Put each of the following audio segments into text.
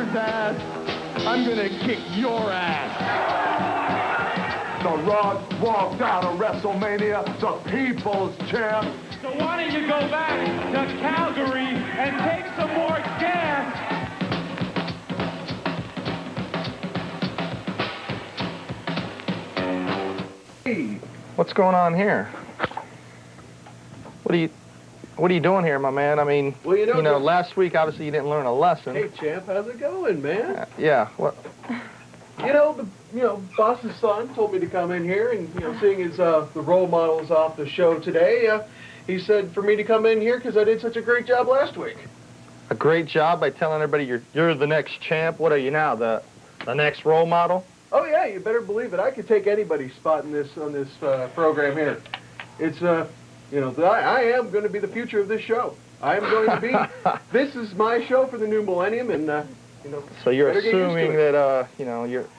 Hunter's ass. I'm gonna kick your ass. The Rock walked out of WrestleMania, the people's champ. So why don't you go back to Calgary and take some more gas? Hey, what's going on here? What are you doing here, my man? I mean, well, you know, last week obviously you didn't learn a lesson. Hey, champ, how's it going, man? Yeah. What? Boss's son told me to come in here, and seeing as the role model's off the show today, he said for me to come in here because I did such a great job last week. A great job by telling everybody you're the next champ. What are you now? The next role model? Oh yeah, you better believe it. I could take anybody's spot on this program here. It's I am going to be the future of this show. I am going to be. This is my show for the new millennium, and So you're assuming that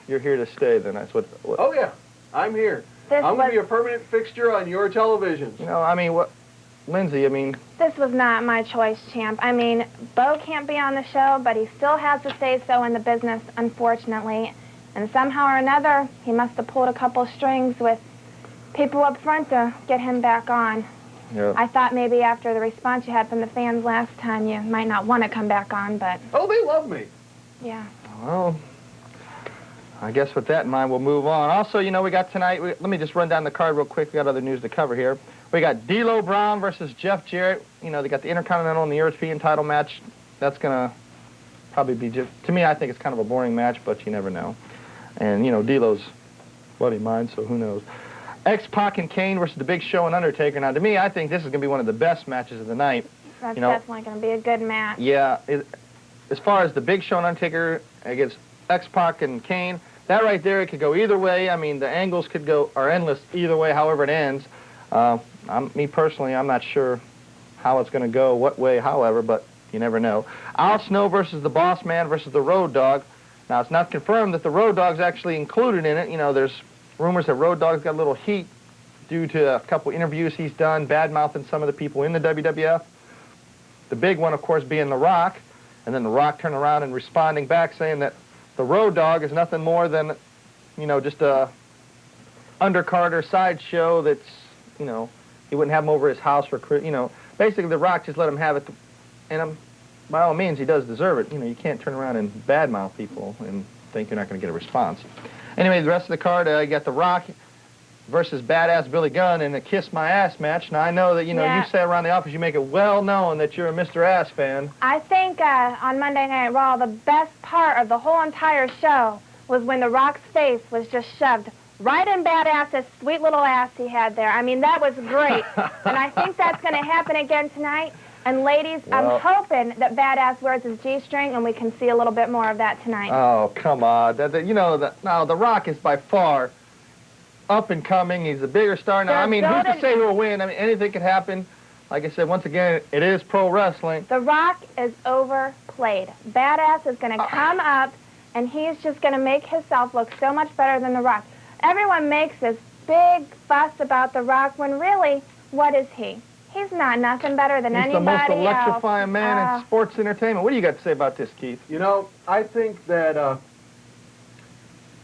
you're here to stay. Then that's what. Oh yeah, I'm here. I'm going to be a permanent fixture on your television. Lindsay? This was not my choice, champ. I mean, Bo can't be on the show, but he still has to say so in the business, unfortunately. And somehow or another, he must have pulled a couple strings with people up front to get him back on. Yeah. I thought maybe after the response you had from the fans last time, you might not want to come back on, but... Oh, they love me. Yeah. Well, I guess with that in mind, we'll move on. Also, we got tonight, let me just run down the card real quick. We got other news to cover here. We got D'Lo Brown versus Jeff Jarrett. They got the Intercontinental and the European title match. That's going to probably be, to me, I think it's kind of a boring match, but you never know. And, D'Lo's buddy mine, so who knows. X-Pac and Kane versus The Big Show and Undertaker. Now, to me, I think this is going to be one of the best matches of the night. That's definitely going to be a good match. Yeah. As far as The Big Show and Undertaker against X-Pac and Kane, that right there, it could go either way. I mean, the angles are endless either way, however it ends. Me personally, I'm not sure how it's going to go, what way, however, but you never know. Al Snow versus the Boss Man versus the Road Dogg. Now, it's not confirmed that the Road Dogg's actually included in it. There's rumors that Road Dogg's got a little heat due to a couple interviews he's done, bad-mouthing some of the people in the WWF. The big one, of course, being The Rock. And then The Rock turning around and responding back saying that the Road Dogg is nothing more than, just a undercard or sideshow that's, he wouldn't have him over his house for, basically The Rock just let him have it. And by all means, he does deserve it. You can't turn around and badmouth people and think you're not going to get a response. Anyway, the rest of the card, you got The Rock versus Badass Billy Gunn in a Kiss My Ass match. Now, I know that, you say around the office, you make it well known that you're a Mr. Ass fan. I think on Monday Night Raw, the best part of the whole entire show was when The Rock's face was just shoved right in Badass's sweet little ass he had there. I mean, that was great. And I think that's going to happen again tonight. And ladies, I'm hoping that Badass wears his G-string and we can see a little bit more of that tonight. Oh, come on. The Rock is by far up and coming. He's a bigger star now. Who's to say who'll win? Anything could happen. Like I said, once again, it is pro wrestling. The Rock is overplayed. Badass is going to come up and he's just going to make himself look so much better than The Rock. Everyone makes this big fuss about The Rock when really, what is he? He's not nothing better than anybody else. He's the most electrifying man in sports entertainment. What do you got to say about this, Keith? I think that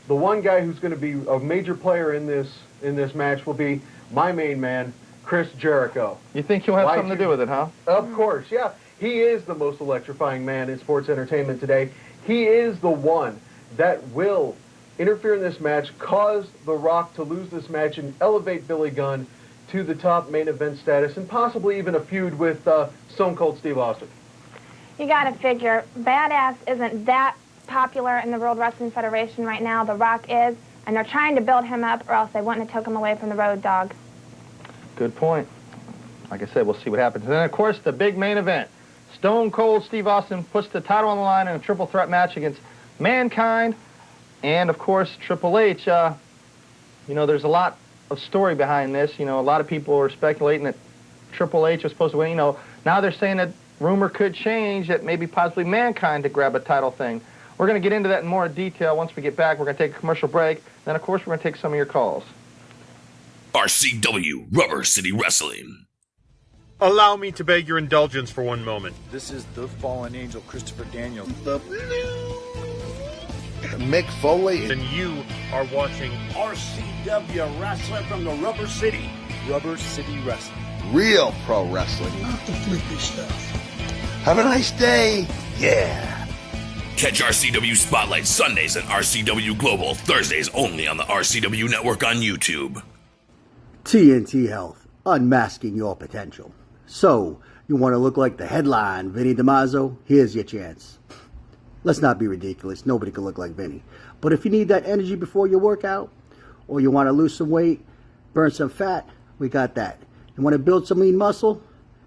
the one guy who's going to be a major player in this match will be my main man, Chris Jericho. You think he'll have something to do with it, huh? Of course, yeah. He is the most electrifying man in sports entertainment today. He is the one that will interfere in this match, cause The Rock to lose this match, and elevate Billy Gunn to the top main event status, and possibly even a feud with Stone Cold Steve Austin. You got to figure, Badass isn't that popular in the World Wrestling Federation right now. The Rock is, and they're trying to build him up, or else they wouldn't have took him away from the Road Dogg. Good point. Like I said, we'll see what happens. And then, of course, the big main event. Stone Cold Steve Austin puts the title on the line in a triple threat match against Mankind and, of course, Triple H. There's a lot of story behind this. A lot of people are speculating that Triple H was supposed to win. Now they're saying that rumor could change that maybe possibly Mankind to grab a title thing. We're going to get into that in more detail once we get back. We're going to take a commercial break. Then, of course, we're going to take some of your calls. RCW Rubber City Wrestling. Allow me to beg your indulgence for one moment. This is the fallen angel, Christopher Daniels. The Mick Foley. And you are watching RCW Wrestling from the Rubber City. Rubber City Wrestling. Real pro wrestling. Not the flippy stuff. Have a nice day. Yeah. Catch RCW Spotlight Sundays and RCW Global Thursdays only on the RCW Network on YouTube. TNT Health, unmasking your potential. So, you want to look like the headline, Vinny DiMaggio? Here's your chance. Let's not be ridiculous. Nobody can look like Vinny. But if you need that energy before your workout, or you want to lose some weight, burn some fat, we got that. You want to build some lean muscle?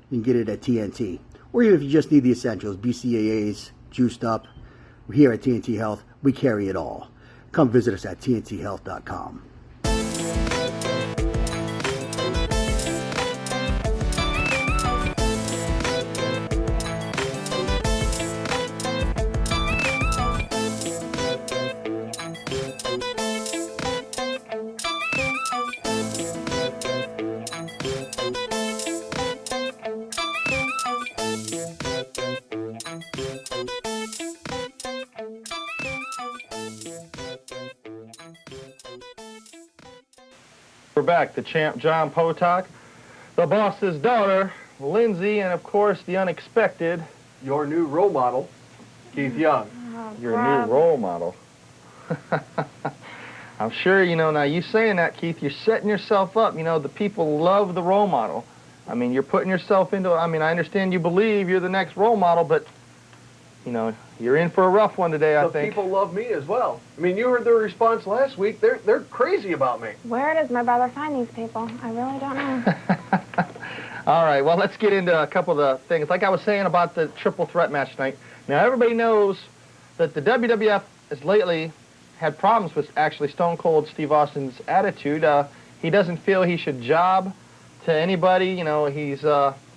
You can get it at TNT. Or even if you just need the essentials, BCAAs, juiced up. Here at TNT Health, we carry it all. Come visit us at tnthealth.com. We're back. The champ, John Potok, the boss's daughter, Lindsay, and of course, the unexpected. Your new role model, Keith Young. Oh, Your Rob. new role model. I'm sure, now you saying that, Keith, you're setting yourself up. The people love the role model. I mean, you're putting yourself into, I understand you believe you're the next role model, but, you're in for a rough one today, I The think. people love me as well. You heard their response last week. They're crazy about me. Where does my brother find these people? I really don't know. All right, well, let's get into a couple of the things. Like I was saying about the triple threat match tonight. Now, everybody knows that the WWF has lately had problems with actually Stone Cold Steve Austin's attitude. He doesn't feel he should job to anybody. He's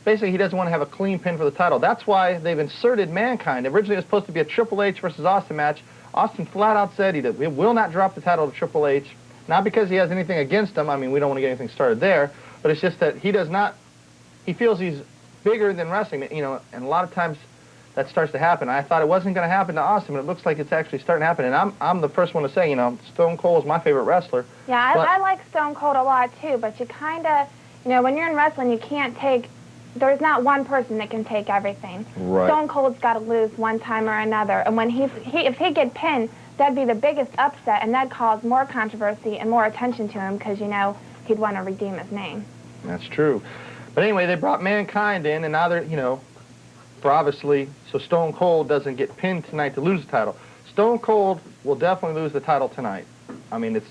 basically he doesn't want to have a clean pin for the title. That's why they've inserted Mankind. Originally, it was supposed to be a Triple H versus Austin match. Austin flat out said he will not drop the title to Triple H. Not because he has anything against him. We don't want to get anything started there. But it's just that he does not. He feels he's bigger than wrestling. And a lot of times that starts to happen. I thought it wasn't going to happen to Austin, but it looks like it's actually starting to happen. And I'm the first one to say, Stone Cold is my favorite wrestler. Yeah, I like Stone Cold a lot, too, but you kind of, when you're in wrestling, you can't take, there's not one person that can take everything. Right. Stone Cold's got to lose one time or another, and when if he get pinned, that'd be the biggest upset, and that'd cause more controversy and more attention to him because, he'd want to redeem his name. That's true. But anyway, they brought Mankind in, and now they're, for obviously, so Stone Cold doesn't get pinned tonight to lose the title. Stone Cold will definitely lose the title tonight. It's,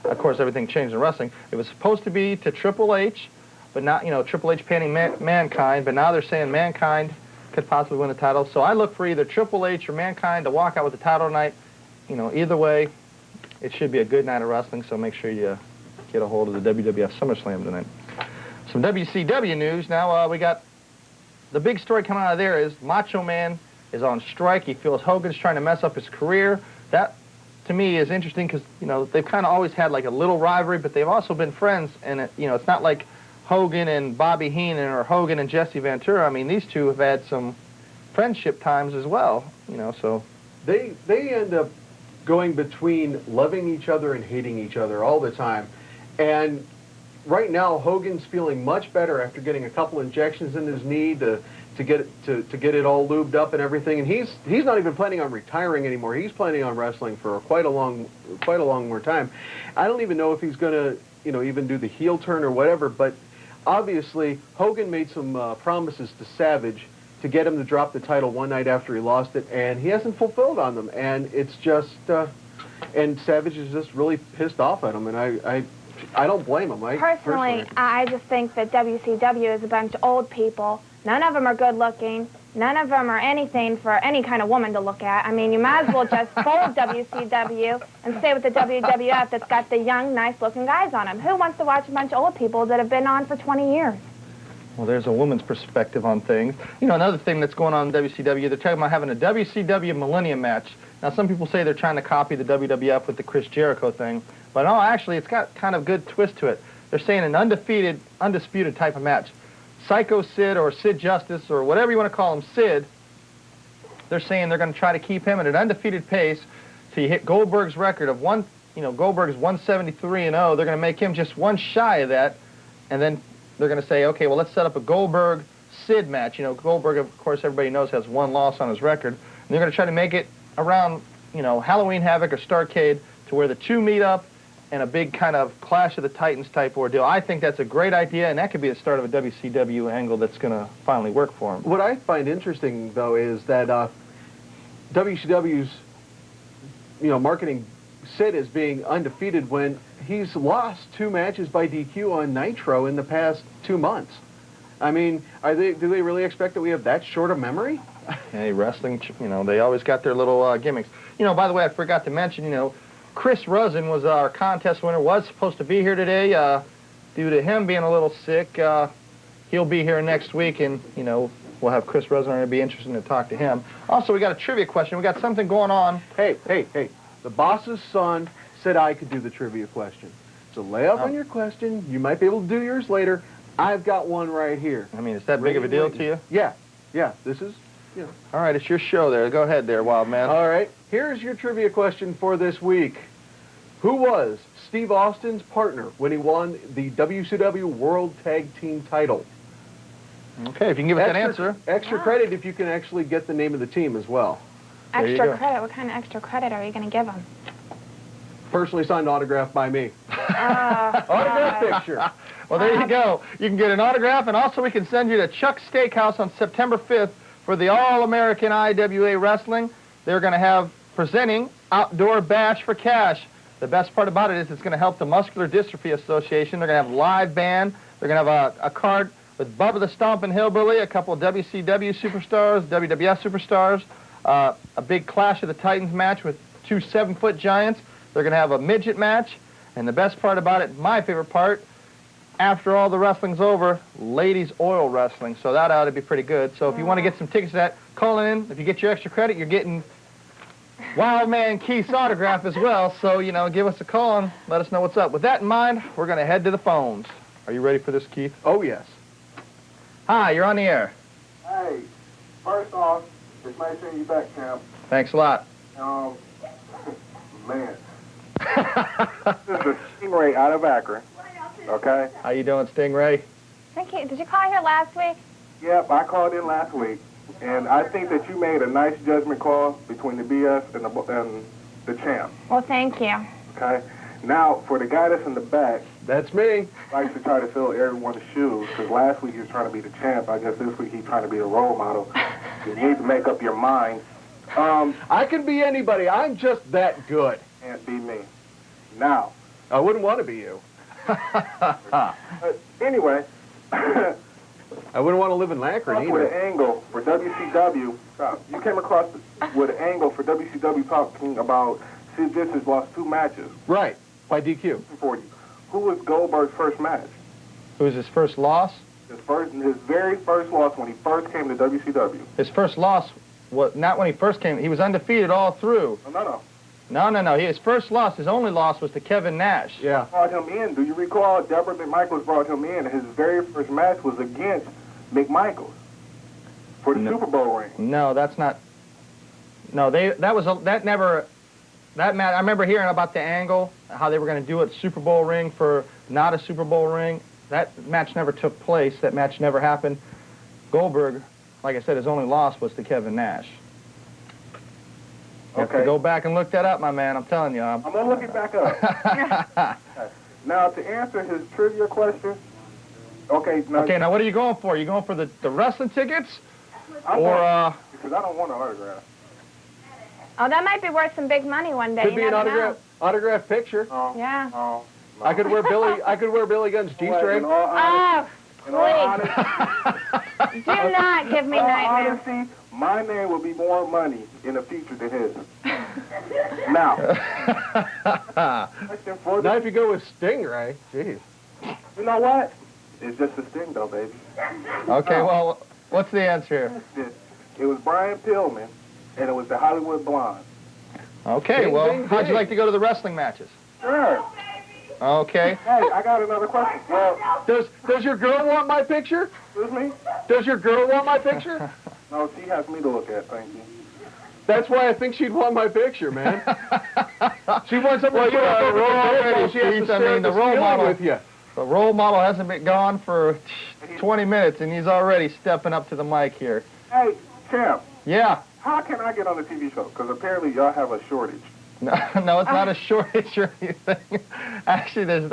of course, everything changed in wrestling. It was supposed to be to Triple H, but not, Triple H pinning Mankind, but now they're saying Mankind could possibly win the title. So I look for either Triple H or Mankind to walk out with the title tonight. Either way, it should be a good night of wrestling, so make sure you get a hold of the WWF SummerSlam tonight. Some WCW news. Now we got the big story coming out of there is Macho Man is on strike. He feels Hogan's trying to mess up his career. That, to me, is interesting because, they've kind of always had like a little rivalry, but they've also been friends. And, it's not like Hogan and Bobby Heenan or Hogan and Jesse Ventura. These two have had some friendship times as well, so. They end up going between loving each other and hating each other all the time. And right now, Hogan's feeling much better after getting a couple injections in his knee to get it all lubed up and everything. And he's not even planning on retiring anymore. He's planning on wrestling for quite a long more time. I don't even know if he's going to even do the heel turn or whatever. But obviously, Hogan made some promises to Savage to get him to drop the title one night after he lost it, and he hasn't fulfilled on them. And it's just and Savage is just really pissed off at him. And I don't blame him. Personally, I just think that WCW is a bunch of old people. None of them are good looking. None of them are anything for any kind of woman to look at. You might as well just fold WCW and stay with the WWF that's got the young, nice-looking guys on them. Who wants to watch a bunch of old people that have been on for 20 years? Well, there's a woman's perspective on things. Another thing that's going on in WCW, they're talking about having a WCW Millennium match. Now, some people say they're trying to copy the WWF with the Chris Jericho thing. But no, actually, it's got kind of a good twist to it. They're saying an undisputed type of match. Psycho Sid or Sid Justice or whatever you want to call him, Sid, they're saying they're going to try to keep him at an undefeated pace till you hit Goldberg's record of Goldberg's 173-0. They're going to make him just one shy of that, and then they're going to say, okay, well, let's set up a Goldberg-Sid match. Goldberg, of course, everybody knows, has one loss on his record. And they're going to try to make it around, Halloween Havoc or Starrcade to where the two meet up and a big kind of Clash of the Titans type ordeal. I think that's a great idea, and that could be the start of a WCW angle that's going to finally work for him. What I find interesting, though, is that WCW's, marketing Sid as being undefeated when he's lost 2 matches by DQ on Nitro in the past 2 months. I mean, do they really expect that we have that short a memory? Hey, wrestling, they always got their little gimmicks. By the way, I forgot to mention, Chris Rosen was our contest winner, was supposed to be here today. Due to him being a little sick, he'll be here next week, and, we'll have Chris Rosen on. It'll be interesting to talk to him. Also, we got a trivia question. We got something going on. Hey. The boss's son said I could do the trivia question. So lay up on your question. You might be able to do yours later. I've got one right here. I mean, is that big of a deal to you? Yeah. This is, All right, it's your show there. Go ahead there, wild man. All right. Here's your trivia question for this week. Who was Steve Austin's partner when he won the WCW World Tag Team title? Okay, if you can give us that answer. Extra credit if you can actually get the name of the team as well. Extra credit? What kind of extra credit are you going to give him? Personally signed autograph by me. Autograph picture. Well, there you go. You can get an autograph, and also we can send you to Chuck's Steakhouse on September 5th for the All-American IWA Wrestling. They're going to have presenting Outdoor Bash for Cash. The best part about it is it's going to help the Muscular Dystrophy Association. They're going to have live band. They're going to have a card with Bubba the Stompin' Hillbilly, a couple of WCW superstars, WWF superstars, a big Clash of the Titans match with 2 7-foot giants. They're going to have a midget match. And the best part about it, my favorite part, after all the wrestling's over, ladies oil wrestling. So that ought to be pretty good. So if you want to get some tickets to that, call in. If you get your extra credit, you're getting Wild Man Keith's autograph as well. So, give us a call and let us know what's up. With that in mind, we're going to head to the phones. Are you ready for this, Keith? Oh, yes. Hi, you're on the air. Hey, first off, it's nice seeing you back, champ. Thanks a lot. Man. This is the Stingray out of Akron. Okay? How you doing, Stingray? Thank you. Did you call here last week? Yep, I called in last week, and I think that you made a nice judgment call between the BS and the champ. Well, thank you. Okay? Now, for the guy that's in the back, that's me. Likes to try to fill everyone's shoes, because last week he was trying to be the champ. I guess this week he's trying to be the role model. You need to make up your mind. I can be anybody. I'm just that good. Can't be me. Now. I wouldn't want to be you. Anyway. I wouldn't want to live in Akron either. With an angle for WCW, you came across with an angle for WCW talking about Sid Vicious lost 2 matches. Right, by DQ. For you. Who was Goldberg's first match? Who was his first loss? His very first loss when he first came to WCW. His first loss was not when he first came. He was undefeated all through. No. His first loss, his only loss, was to Kevin Nash. Yeah. Brought him in. Do you recall Deborah McMichaels brought him in? His very first match was against McMichaels for the Super Bowl ring. No, that's not. No, that never. That match, I remember hearing about the angle, how they were going to do it, Super Bowl ring for not a Super Bowl ring. That match never took place. That match never happened. Goldberg, like I said, his only loss was to Kevin Nash. You have to go back and look that up, my man. I'm telling you. I'm going to look it back up. Now, to answer his trivia question, okay, now what are you going for? Are you going for the wrestling tickets? Because I don't want an autograph. Oh, that might be worth some big money one day. Could be an autograph picture. Yeah. No. I could wear Billy Gunn's G-string. Oh, please. Do not give me nightmares. Honesty, my name will be more money in the future than his. Now. Now if you go with Stingray, jeez. You know what? It's just a sting, though, baby. Okay, well, what's the answer here? It was Brian Pillman. And it was the Hollywood Blonde. Okay, how'd you like to go to the wrestling matches? Sure. Okay. Hey, I got another question. Well, Does your girl want my picture? excuse me? Does your girl want my picture? No, she has me to look at, thank you. That's why I think she'd want my picture, man. She wants something Well, to put up over the bed while she has to Keith, stare at the ceiling with you. The role model hasn't been gone for 20 minutes, and he's already stepping up to the mic here. Hey, Champ, Yeah. how can I get on the TV show? Because apparently y'all have a shortage. No, it's not a shortage or anything. Actually,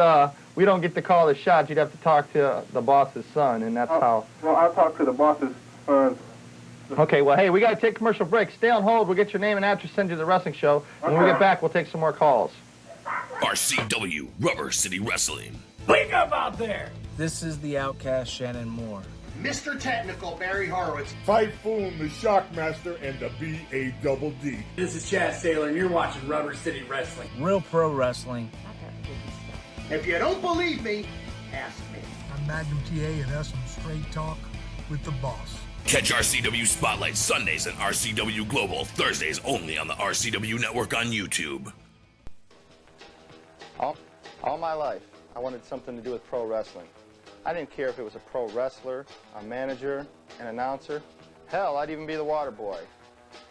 we don't get to call the shots. You'd have to talk to the boss's son, and that's how. Well, I'll talk to the boss's son. Okay, well, hey, we got to take a commercial break. Stay on hold. We'll get your name and address, send you to the wrestling show. And when we get back, we'll take some more calls. RCW, Rubber City Wrestling. Wake up out there! This is the Outcast Shannon Moore. Mr. Technical, Barry Horowitz. Typhoon, the Shockmaster, and the B-A-double-D. This is Chad Saylor, and you're watching Rubber City Wrestling. Real pro wrestling. If you don't believe me, ask me. I'm Magnum TA and that's some straight talk with the boss. Catch RCW Spotlight Sundays and RCW Global Thursdays only on the RCW Network on YouTube. All my life, I wanted something to do with pro wrestling. I didn't care if it was a pro wrestler, a manager, an announcer. Hell, I'd even be the water boy.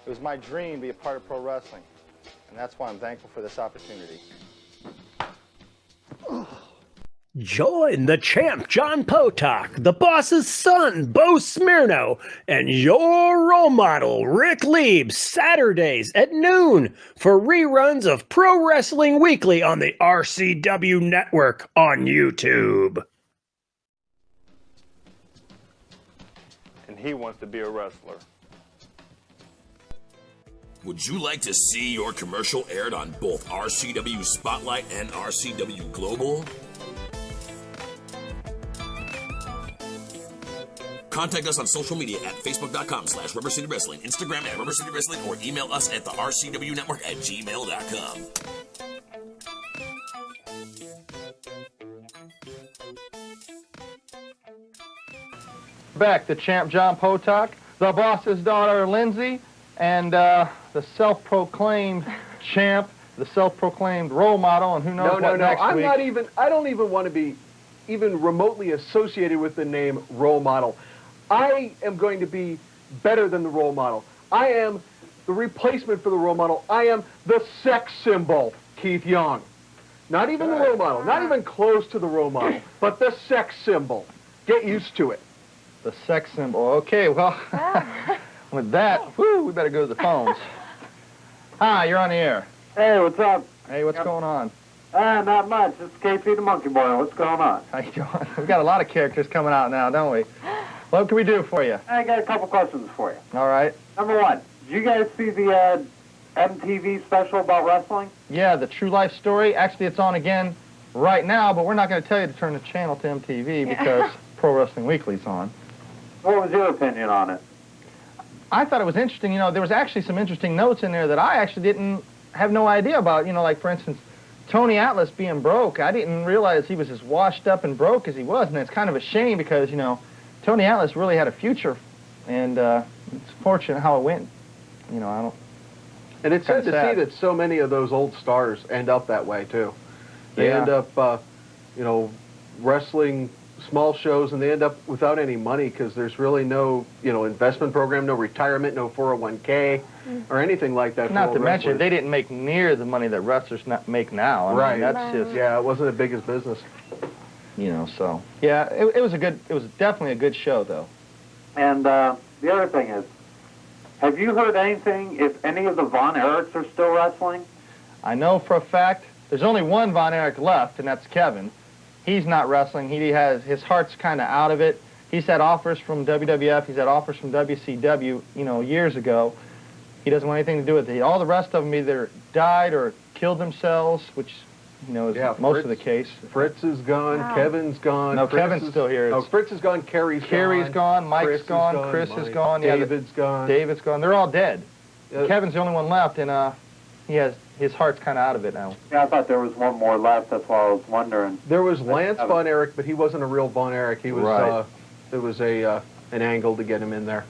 It was my dream to be a part of pro wrestling, and that's why I'm thankful for this opportunity. Join the champ, John Potok, the boss's son, Bo Smirno, and your role model, Rick Lieb, Saturdays at noon for reruns of Pro Wrestling Weekly on the RCW Network on YouTube. And he wants to be a wrestler. Would you like to see your commercial aired on both RCW Spotlight and RCW Global? Contact us on social media at facebook.com/Rubber City Wrestling, Instagram at Rubber City Wrestling, or email us at the RCW Network at gmail.com. Back, the champ John Potok, the boss's daughter Lindsay, and the self-proclaimed champ, the self-proclaimed role model, and who knows what next week. I don't even want to be even remotely associated with the name role model. I am going to be better than the role model. I am the replacement for the role model. I am the sex symbol, Keith Young. Not even the role model, not even close to the role model, but the sex symbol. Get used to it. The sex symbol. Okay, well, with that, we better go to the phones. Hi, you're on the air. Hey, what's up? Hey, what's going on? Not much. It's KP the Monkey Boy. What's going on? How you doing? We've got a lot of characters coming out now, don't we? What can we do for you? I got a couple questions for you. All right. Number one, did you guys see the MTV special about wrestling? Yeah, the True Life Story. Actually, it's on again right now, but we're not going to tell you to turn the channel to MTV because Pro Wrestling Weekly's on. What was your opinion on it? I thought it was interesting. You know, there was actually some interesting notes in there that I actually didn't have no idea about. You know, like, for instance, Tony Atlas being broke. I didn't realize he was as washed up and broke as he was, and it's kind of a shame because, you know, Tony Atlas really had a future, and it's fortunate how it went. You know, I don't... And it's sad to see that so many of those old stars end up that way, too. They end up, you know, wrestling small shows, and they end up without any money because there's really no, you know, investment program, no retirement, no 401k, or anything like that. Not to mention, they didn't make near the money that wrestlers make now. I mean, that's just... Yeah, it wasn't the biggest business. You know, so... Yeah, it was definitely a good show, though. And the other thing is, have you heard anything if any of the Von Erichs are still wrestling? I know for a fact there's only one Von Erich left, and that's Kevin. He's not wrestling. His heart's kind of out of it. He's had offers from WWF. He's had offers from WCW, you know, years ago. He doesn't want anything to do with it. All the rest of them either died or killed themselves, which, you know, is most of the case. Fritz is gone. Wow. Kevin's gone. No, Kevin's still here. No, Fritz is gone. Kerry's gone. Mike's gone. Chris is gone. David's gone. David's gone. They're all dead. Kevin's the only one left, and his heart's kind of out of it now. Yeah, I thought there was one more left. That's why I was wondering. There was Lance Von Erich, but he wasn't a real Von Erich. He was. It was an angle to get him in there.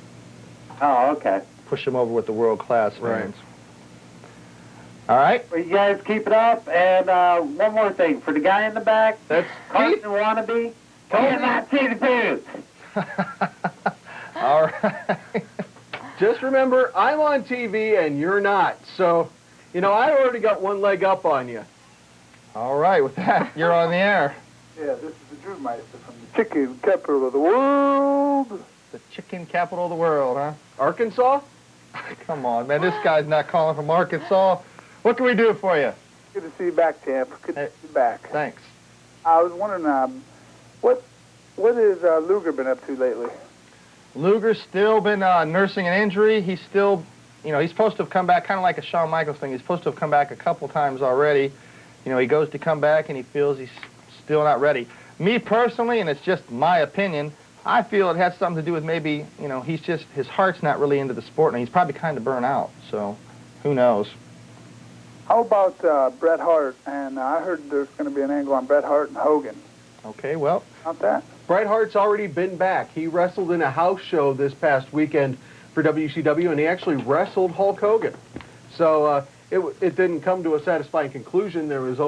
Oh, okay. Push him over with the world-class fans. All right. Well, you guys keep it up. And one more thing. For the guy in the back, that's Carson wannabe, cannot see the boots. All right. Just remember, I'm on TV and you're not. So, I already got one leg up on you. All right. With that, you're on the air. Yeah, this is the Drew Meister from the chicken capital of the world. The chicken capital of the world, huh? Arkansas? Come on, man. This guy's not calling from Arkansas. What can we do for you? Good to see you back, champ. Good to see you back. Thanks. I was wondering, what has Luger been up to lately? Luger's still been nursing an injury. He's still, he's supposed to have come back, kind of like a Shawn Michaels thing. He's supposed to have come back a couple times already. He goes to come back and he feels he's still not ready. Me personally, and it's just my opinion, I feel it has something to do with maybe, his heart's not really into the sport, and he's probably kind of burnt out. So, who knows? How about Bret Hart? And I heard there's going to be an angle on Bret Hart and Hogan. Okay, well. About that? Bret Hart's already been back. He wrestled in a house show this past weekend for WCW, and he actually wrestled Hulk Hogan. So it didn't come to a satisfying conclusion. There was a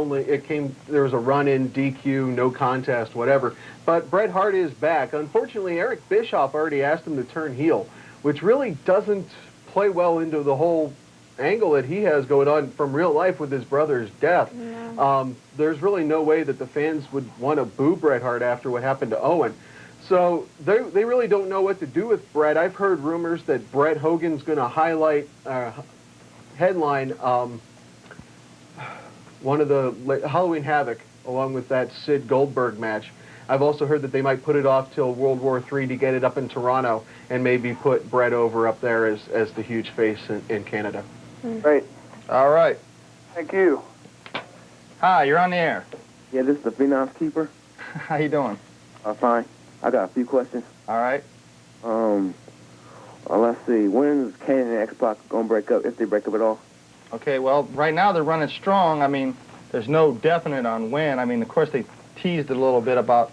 run-in, DQ, no contest, whatever. But Bret Hart is back. Unfortunately, Eric Bischoff already asked him to turn heel, which really doesn't play well into the whole angle that he has going on from real life with his brother's death. Yeah. There's really no way that the fans would want to boo Bret Hart after what happened to Owen. So they really don't know what to do with Bret. I've heard rumors that Bret Hogan's going to headline one of the Halloween Havoc along with that Sid Goldberg match. I've also heard that they might put it off till World War III to get it up in Toronto and maybe put Bret over up there as the huge face in Canada. Great. All right. Thank you. Hi, you're on the air. Yeah, this is the Phenom's Keeper. How you doing? Fine. I got a few questions. All right. Let's see. When is Kane and X-Pac going to break up, if they break up at all? Okay, well, right now they're running strong. I mean, there's no definite on when. I mean, of course, they teased a little bit about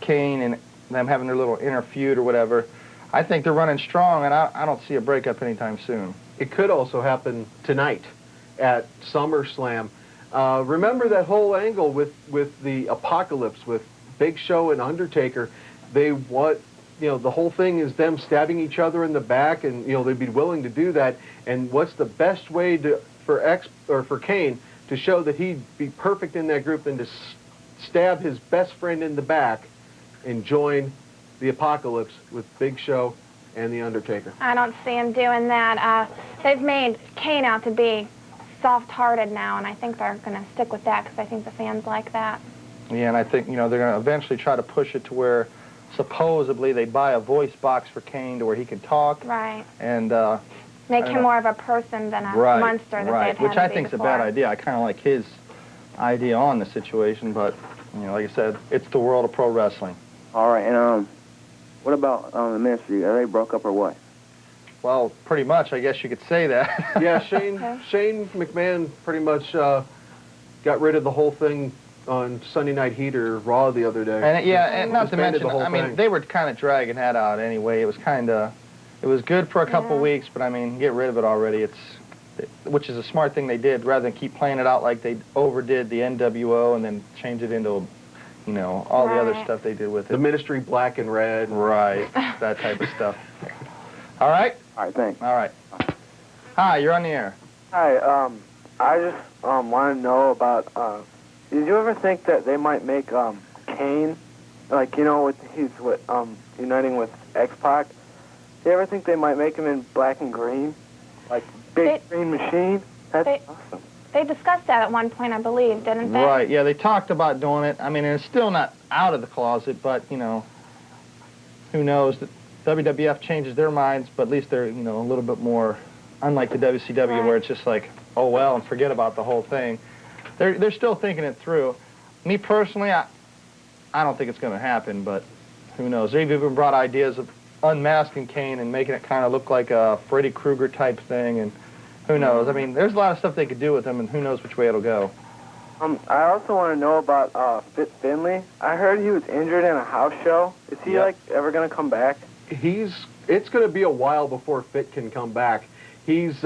Kane and them having their little inner feud or whatever. I think they're running strong, and I don't see a breakup anytime soon. It could also happen tonight at SummerSlam. Remember that whole angle with the Apocalypse, with Big Show and Undertaker. They want, the whole thing is them stabbing each other in the back, and they'd be willing to do that. And what's the best way for Kane to show that he'd be perfect in that group than to stab his best friend in the back and join the Apocalypse with Big Show and the Undertaker? I don't see him doing that. They've made Kane out to be soft-hearted now, and I think they're going to stick with that because I think the fans like that. Yeah, and I think, they're going to eventually try to push it to where supposedly they buy a voice box for Kane to where he can talk. Right. And make him more of a person than a monster that they've had which I to be think's before. a bad idea. I kind of like his idea on the situation, but like I said, it's the world of pro wrestling. All right, and what about the ministry? Are they broke up or what? Well, pretty much, I guess you could say that. Yeah, Shane McMahon pretty much got rid of the whole thing on Sunday Night Heat or Raw the other day. And not to mention, I mean, they were kind of dragging that out anyway. It was good for a couple weeks, but I mean, get rid of it already. Which is a smart thing they did, rather than keep playing it out like they overdid the NWO and then change it into, all the other stuff they did with it. The Ministry Black and Red. Right, that type of stuff. All right? All right, thanks. All right. Hi, you're on the air. Hi, I just want to know about, did you ever think that they might make Kane, uniting with X-Pac, do you ever think they might make him in black and green? Like Big Green Machine? That's awesome. They discussed that at one point, I believe, didn't they? Right, yeah, they talked about doing it. I mean, it's still not out of the closet, but, who knows? WWF changes their minds, but at least they're, a little bit more, unlike the WCW where it's just like, oh, well, and forget about the whole thing. They're still thinking it through. Me personally, I don't think it's going to happen, but who knows? They've even brought ideas of unmasking Kane and making it kind of look like a Freddy Krueger type thing, and who knows? I mean, there's a lot of stuff they could do with him, and who knows which way it'll go. I also want to know about Fit Finlay. I heard he was injured in a house show. Is he ever going to come back? It's going to be a while before Fit can come back. It's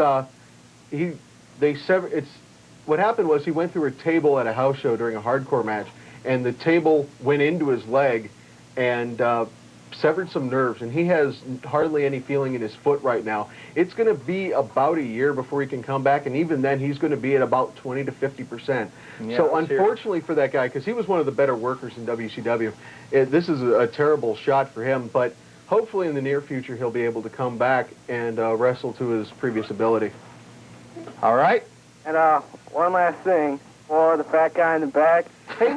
what happened was he went through a table at a house show during a hardcore match, and the table went into his leg and severed some nerves, and he has hardly any feeling in his foot right now. It's going to be about a year before he can come back, and even then he's going to be at about 20 to 50%. Yeah, so unfortunately for that guy, because he was one of the better workers in WCW, this is a terrible shot for him, but hopefully in the near future he'll be able to come back and wrestle to his previous ability. All right. And one last thing for the fat guy in the back. Hey,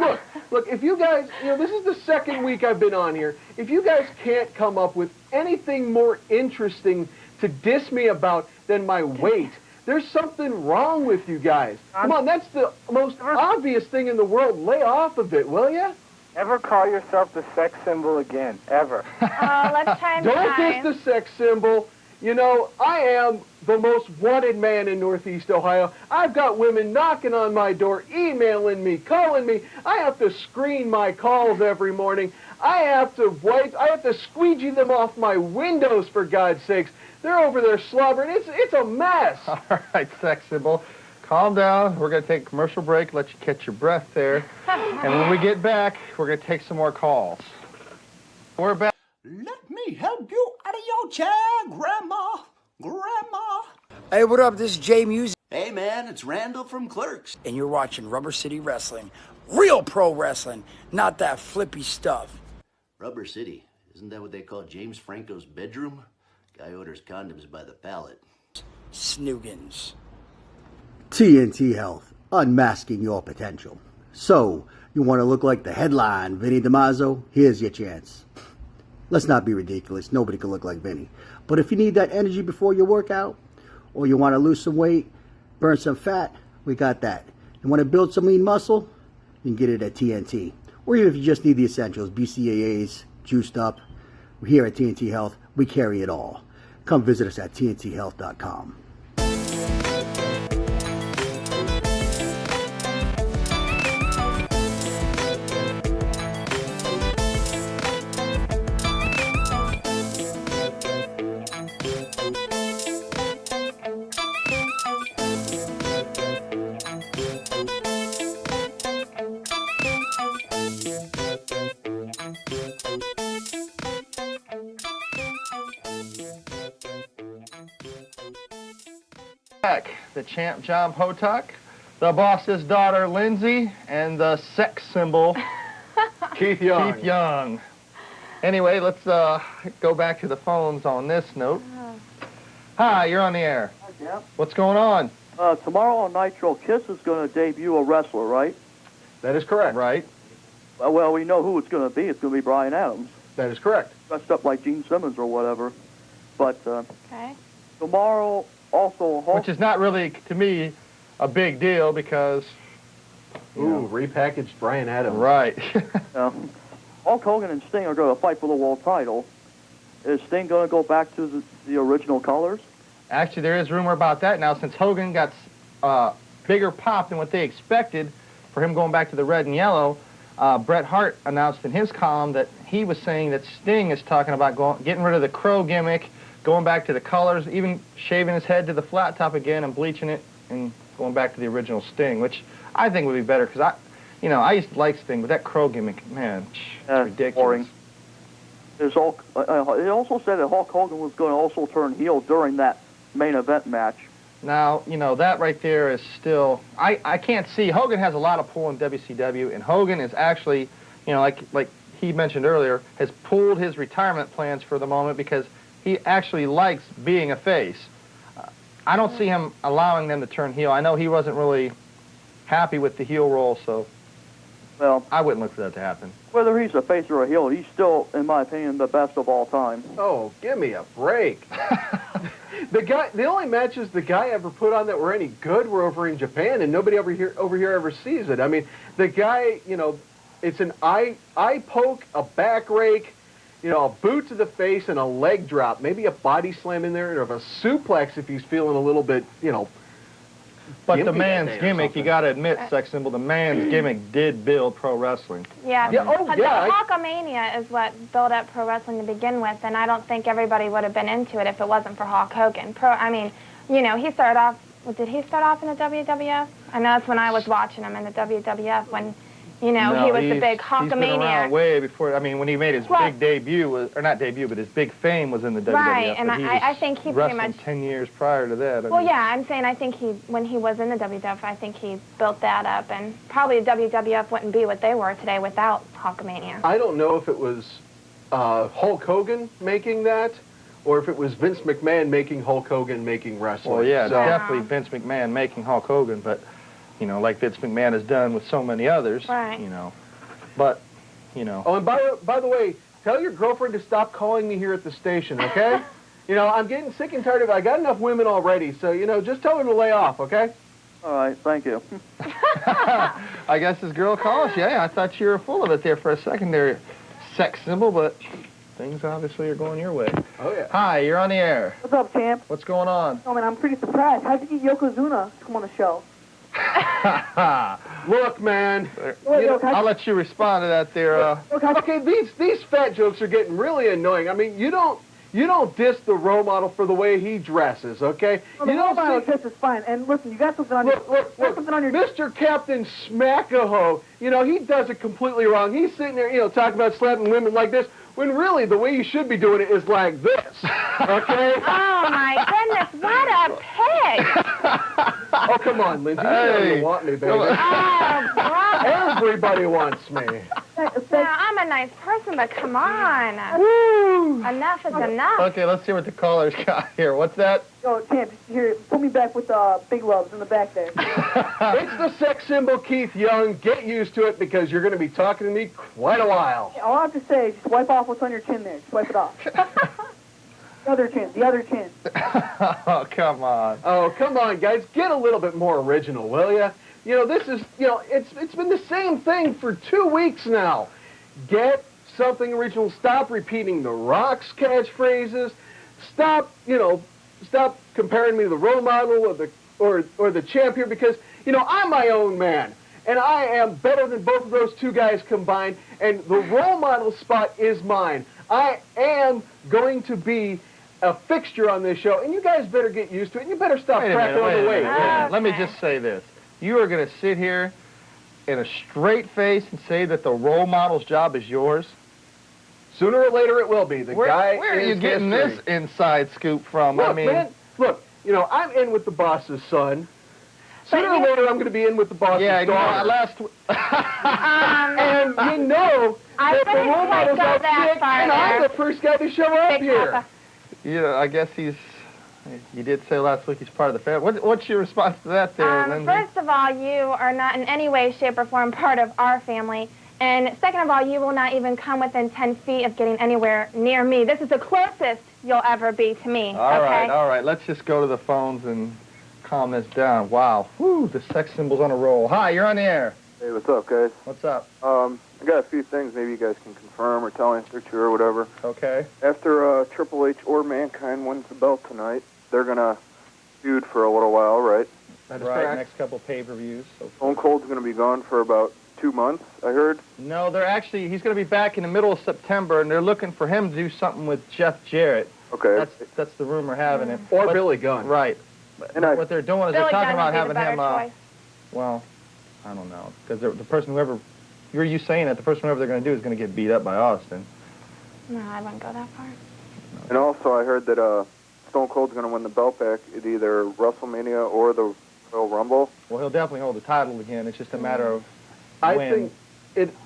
look, if you guys, this is the second week I've been on here. If you guys can't come up with anything more interesting to diss me about than my weight, there's something wrong with you guys. Come on, that's the most obvious thing in the world. Lay off of it, will ya? Ever call yourself the sex symbol again, ever. Let's try and Don't diss the sex symbol. I am the most wanted man in Northeast Ohio. I've got women knocking on my door, emailing me, calling me. I have to screen my calls every morning. I have to squeegee them off my windows, for God's sakes. They're over there slobbering. It's a mess. All right, sex symbol. Calm down. We're going to take a commercial break, let you catch your breath there. And when we get back, we're going to take some more calls. We're back. Let me help you out of your chair, Grandma. Grandma. Hey, what up? This is Jay Music. Hey, man, it's Randall from Clerks. And you're watching Rubber City Wrestling. Real pro wrestling, not that flippy stuff. Rubber City. Isn't that what they call James Franco's bedroom? Guy orders condoms by the pallet. Snoogans. TNT Health, unmasking your potential. So, you want to look like the headline, Vinny DiMaggio? Here's your chance. Let's not be ridiculous. Nobody can look like Vinny. But if you need that energy before your workout, or you want to lose some weight, burn some fat, we got that. You want to build some lean muscle? You can get it at TNT. Or even if you just need the essentials, BCAAs, juiced up. Here at TNT Health, we carry it all. Come visit us at tnthealth.com. The champ John Potok, the boss's daughter Lindsay, and the sex symbol Keith Young. Keith Young. Anyway, let's go back to the phones on this note. Hi, you're on the air. Yeah. What's going on? Tomorrow on Nitro, Kiss is going to debut a wrestler, right? That is correct. Right. Well, we know who it's going to be. It's going to be Bryan Adams. That is correct. Dressed up like Gene Simmons or whatever. But okay. Tomorrow, also Hulk... Which is not really, to me, a big deal because... Ooh, repackaged Bryan Adams. Right. Hulk Hogan and Sting are going to fight for the world title. Is Sting going to go back to the original colors? Actually, there is rumor about that now, since Hogan got bigger pop than what they expected for him going back to the red and yellow. Bret Hart announced in his column that he was saying that Sting is talking about getting rid of the crow gimmick, going back to the colors, even shaving his head to the flat top again and bleaching it and going back to the original Sting, which I think would be better because I used to like Sting, but that crow gimmick, man, it's ridiculous. Boring. It also said that Hulk Hogan was going to also turn heel during that main event match. Now, that right there is still... I can't see... Hogan has a lot of pull in WCW, and Hogan is actually, like he mentioned earlier, has pulled his retirement plans for the moment because he actually likes being a face. I don't see him allowing them to turn heel. I know he wasn't really happy with the heel role, so... Well, I wouldn't look for that to happen. Whether he's a face or a heel, he's still, in my opinion, the best of all time. Oh, give me a break. The only matches the guy ever put on that were any good were over in Japan, and nobody over here ever sees it. I mean, the guy, it's an eye poke, a back rake, a boot to the face, and a leg drop. Maybe a body slam in there, or a suplex if he's feeling a little bit, But the man's gimmick, you got to admit, sex symbol, the man's gimmick did build pro wrestling. Yeah. The Hulkamania is what built up pro wrestling to begin with, and I don't think everybody would have been into it if it wasn't for Hulk Hogan. He started off. Did he start off in the WWF? I know that's when I was watching him in the WWF when, you know, No, he was the big He's been around Hulkamaniac. way before. I mean, when he made his big debut, or not debut, but his big fame was in the WWF. Right, and but he I think he pretty wrestling much... 10 years prior to that. I Well, mean, yeah, I'm saying I think when he was in the WWF, I think he built that up, and probably the WWF wouldn't be what they were today without Hulkamania. I don't know if it was Hulk Hogan making that, or if it was Vince McMahon making Hulk Hogan making wrestling. well, yeah, it's So- definitely Vince McMahon making Hulk Hogan, but, you know, like Vince McMahon has done with so many others, Right. you know. But, you know. Oh, and by the way, tell your girlfriend to stop calling me here at the station, okay? You know, I'm getting sick and tired of it. I got enough women already, so, you know, just tell her to lay off, okay? All right, thank you. I guess this girl calls you. Yeah, I thought you were full of it there for a second there, sex symbol, but things obviously are going your way. Oh, yeah. Hi, you're on the air. What's up, champ? What's going on? Oh, man, I'm pretty surprised. How'd you get Yokozuna to come on the show? Look, man. I'll let you respond to that there. Okay, these fat jokes are getting really annoying. I mean, you don't diss the role model for the way he dresses, okay? Well, the role model dress is fine. And listen, you got something on your... Look, something on your... Mr. Captain Smackaho, you know, he does it completely wrong. He's sitting there, you know, talking about slapping women like this, when really the way you should be doing it is like this, okay? Oh, my goodness, what a pig! Oh, come on, Lindsay. You know you want me, baby. Oh, brother. Everybody wants me. Now, I'm a nice person, but come on. Woo. Enough is enough. Okay, let's see what the caller's got here. What's that? Yo, champ, here, put me back with Big Loves in the back there. It's the sex symbol, Keith Young. Get used to it because you're going to be talking to me quite a while. All I have to say is just wipe off what's on your chin there. Just wipe it off. The other chin. Oh, come on. Oh, come on, guys. Get a little bit more original, will ya? You know, this is, you know, it's been the same thing for 2 weeks now. Get something original. Stop repeating the Rock's catchphrases. Stop comparing me to the role model or the champ here because, you know, I'm my own man. And I am better than both of those two guys combined. And the role model spot is mine. I am going to be a fixture on this show. And you guys better get used to it. And you better stop cracking on the way. Let me just say this. You are going to sit here in a straight face and say that the role model's job is yours? Sooner or later it will be. Where are you getting this inside scoop from? Look, I mean, man, look, you know, I'm in with the boss's son. Sooner or later, I'm going to be in with the boss's daughter. And you know that the role model's out sick, and I'm the first guy to show up here. You know, I guess you did say last week he's part of the family. What's your response to that there, Lindsay? First of all, you are not in any way, shape, or form part of our family. And second of all, you will not even come within 10 feet of getting anywhere near me. This is the closest you'll ever be to me, all okay? right. Let's just go to the phones and calm this down. Wow. Whew, the sex symbol's on a roll. Hi, you're on the air. Hey, what's up, guys? What's up? I got a few things maybe you guys can confirm or tell me if they're true or whatever. Okay. After Triple H or Mankind wins the belt tonight, they're going to feud for a little while, right? That's right, next couple pay-per-views. So Stone Cold's going to be gone for about 2 months, I heard. No, he's going to be back in the middle of September, and they're looking for him to do something with Jeff Jarrett. Okay. That's the rumor having it. Or Billy Gunn. Right. And what they're doing is they're talking about having him, choice. well, I don't know, because the person whoever, you saying that, the person whoever they're going to do is going to get beat up by Austin. No, I wouldn't go that far. And also I heard that Stone Cold's going to win the belt back at either WrestleMania or the Royal Rumble. Well, he'll definitely hold the title again. It's just a matter of when. I think,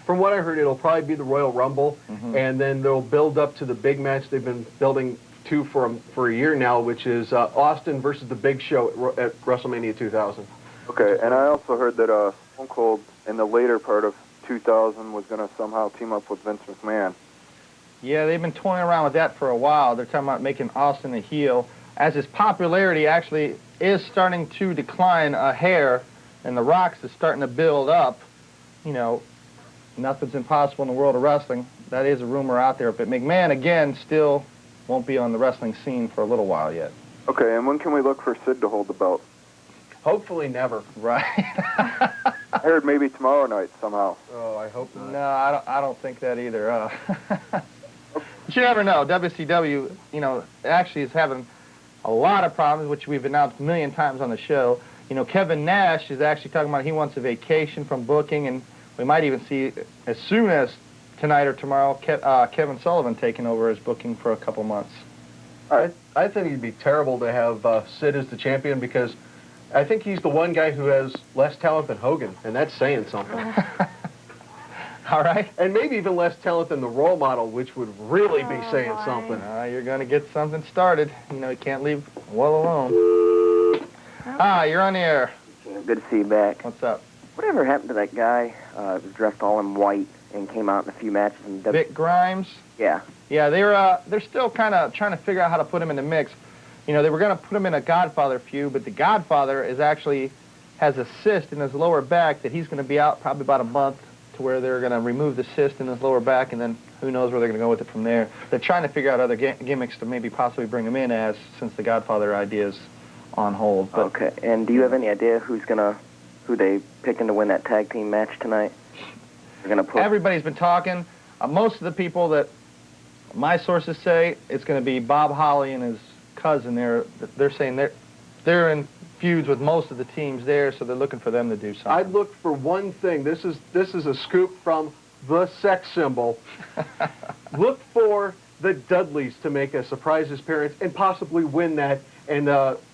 from what I heard, it'll probably be the Royal Rumble, and then they'll build up to the big match they've been building to for a year now, which is Austin versus the Big Show at WrestleMania 2000. Okay, and I also heard that Stone Cold in the later part of 2000 was going to somehow team up with Vince McMahon. Yeah, they've been toying around with that for a while. They're talking about making Austin a heel, as his popularity actually is starting to decline a hair, and The Rock's is starting to build up. You know, nothing's impossible in the world of wrestling. That is a rumor out there. But McMahon, again, still won't be on the wrestling scene for a little while yet. Okay, and when can we look for Sid to hold the belt? Hopefully never. Right. I heard maybe tomorrow night somehow. Oh, I hope not. No, I don't think that either. But you never know. WCW, you know, actually is having a lot of problems, which we've announced a million times on the show. You know, Kevin Nash is actually talking about he wants a vacation from booking, and we might even see as soon as tonight or tomorrow Kevin Sullivan taking over as booking for a couple months. I think it'd be terrible to have Sid as the champion because I think he's the one guy who has less talent than Hogan, and that's saying something. All right. And maybe even less talent than the role model, which would really be saying something. You're going to get something started. You know, you can't leave well alone. You're on the air. Good to see you back. What's up? Whatever happened to that guy who was dressed all in white and came out in a few matches? Vic Grimes? Yeah. Yeah, they're still kind of trying to figure out how to put him in the mix. You know, they were going to put him in a Godfather feud, but the Godfather has a cyst in his lower back that he's going to be out probably about a month, to where they're going to remove the cyst in his lower back, and then who knows where they're going to go with it from there. They're trying to figure out other gimmicks to maybe possibly bring him in since the Godfather idea is on hold. But okay, and do you have any idea who they picking to win that tag team match tonight? Everybody's been talking. Most of the people that my sources say it's going to be Bob Holly and his cousin. They're saying they're in feuds with most of the teams there, so they're looking for them to do something. I'd look for one thing. This is a scoop from the sex symbol. Look for the Dudleys to make a surprise appearance and possibly win that and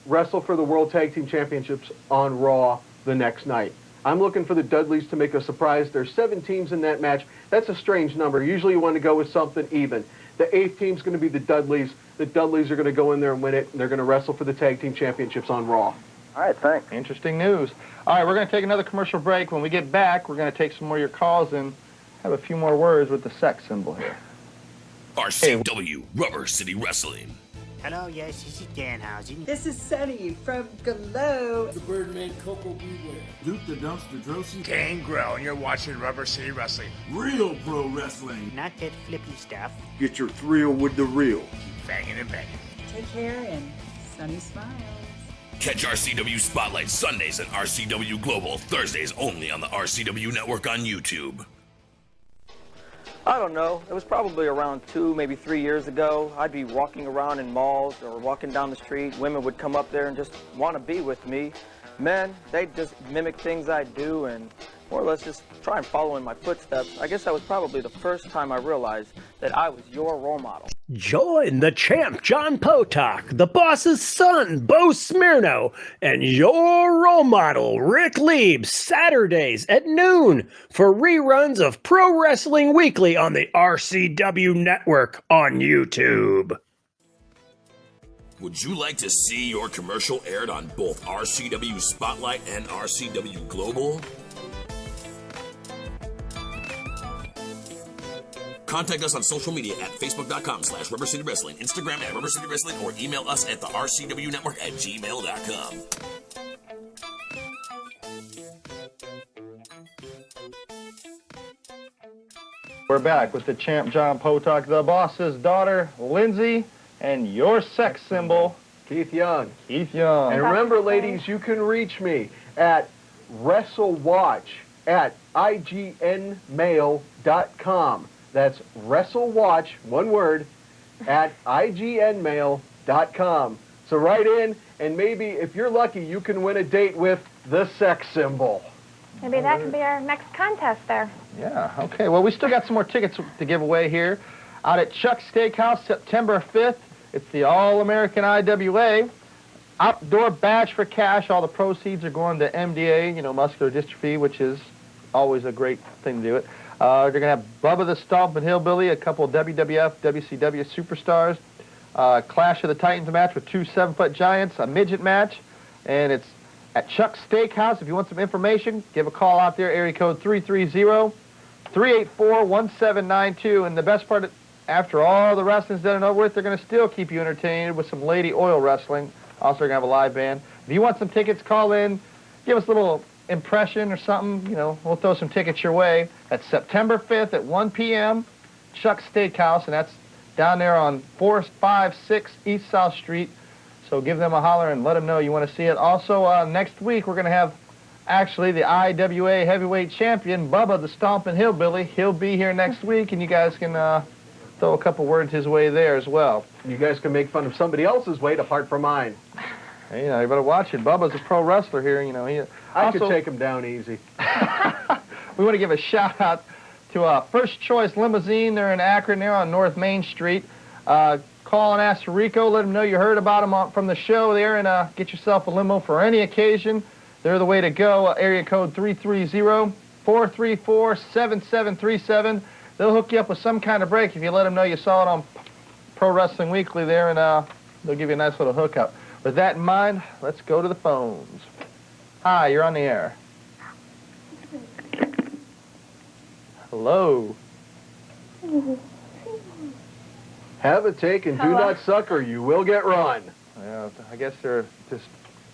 wrestle for the World Tag Team Championships on Raw the next night. I'm looking for the Dudleys to make a surprise. There's 7 teams in that match. That's a strange number. Usually you want to go with something even. The 8th team's going to be the Dudleys. The Dudleys are going to go in there and win it, and they're going to wrestle for the Tag Team Championships on Raw. All right, thanks. Interesting news. All right, we're going to take another commercial break. When we get back, we're going to take some more of your calls and have a few more words with the sex symbol here. RCW, Rubber City Wrestling. Hello, yes, this is Danhausen. This is Sunny from Glow. The Birdman Coco Beware. Duke the Dumpster Drosy. Gangrel, and you're watching Rubber City Wrestling. Real pro wrestling. Not that flippy stuff. Get your thrill with the real. Keep banging and banging. Take care and Sunny smiles. Catch RCW Spotlight Sundays and RCW Global Thursdays only on the RCW Network on YouTube. I don't know. It was probably around 2, maybe 3 years ago. I'd be walking around in malls or walking down the street. Women would come up there and just want to be with me. Men, they'd just mimic things I do and more or less just try and follow in my footsteps. I guess that was probably the first time I realized that I was your role model. Join the champ, John Potok, the boss's son, Bo Smirno, and your role model, Rick Lieb, Saturdays at noon for reruns of Pro Wrestling Weekly on the RCW Network on YouTube. Would you like to see your commercial aired on both RCW Spotlight and RCW Global? Contact us on social media at Facebook.com/Rubber City Wrestling, Instagram at Rubber City Wrestling, or email us at the RCW Network at gmail.com. We're back with the champ, John Potok, the boss's daughter, Lindsay, and your sex symbol, Keith Young. Keith Young. And remember, ladies, you can reach me at WrestleWatch at IGNmail.com. That's WrestleWatch, one word, at IGNmail.com. So write in, and maybe, if you're lucky, you can win a date with the sex symbol. Maybe that could be our next contest there. Yeah, okay. Well, we still got some more tickets to give away here. Out at Chuck's Steakhouse, September 5th. It's the All-American IWA. Outdoor badge for cash. All the proceeds are going to MDA, muscular dystrophy, which is always a great thing to do it. They're going to have Bubba the Stompin' Hillbilly, a couple of WWF, WCW superstars, Clash of the Titans match with 2 7-foot giants, a midget match, and it's at Chuck's Steakhouse. If you want some information, give a call out there, area code 330-384-1792. And the best part, after all the wrestling's done and over with, they're going to still keep you entertained with some lady oil wrestling. Also, they're going to have a live band. If you want some tickets, call in, give us a little impression or something, we'll throw some tickets your way. That's September 5th at 1 p.m., Chuck's Steakhouse, and that's down there on 456 East South Street. So give them a holler and let them know you want to see it. Also, next week, we're going to have, actually, the IWA Heavyweight Champion, Bubba the Stompin' Hillbilly. He'll be here next week, and you guys can throw a couple words his way there as well. You guys can make fun of somebody else's weight apart from mine. Hey, you know, you better watch it. Bubba's a pro wrestler here. You know, I could take him down easy. We want to give a shout out to First Choice Limousine. They're in Akron. They're on North Main Street. Call and ask Rico. Let him know you heard about him from the show there, and get yourself a limo for any occasion. They're the way to go. Area code 330-434-7737. They'll hook you up with some kind of break if you let them know you saw it on Pro Wrestling Weekly there, and they'll give you a nice little hookup. With that in mind, let's go to the phones. Hi, you're on the air. Hello. Have a take and do not suck or you will get run. Yeah, I guess they're just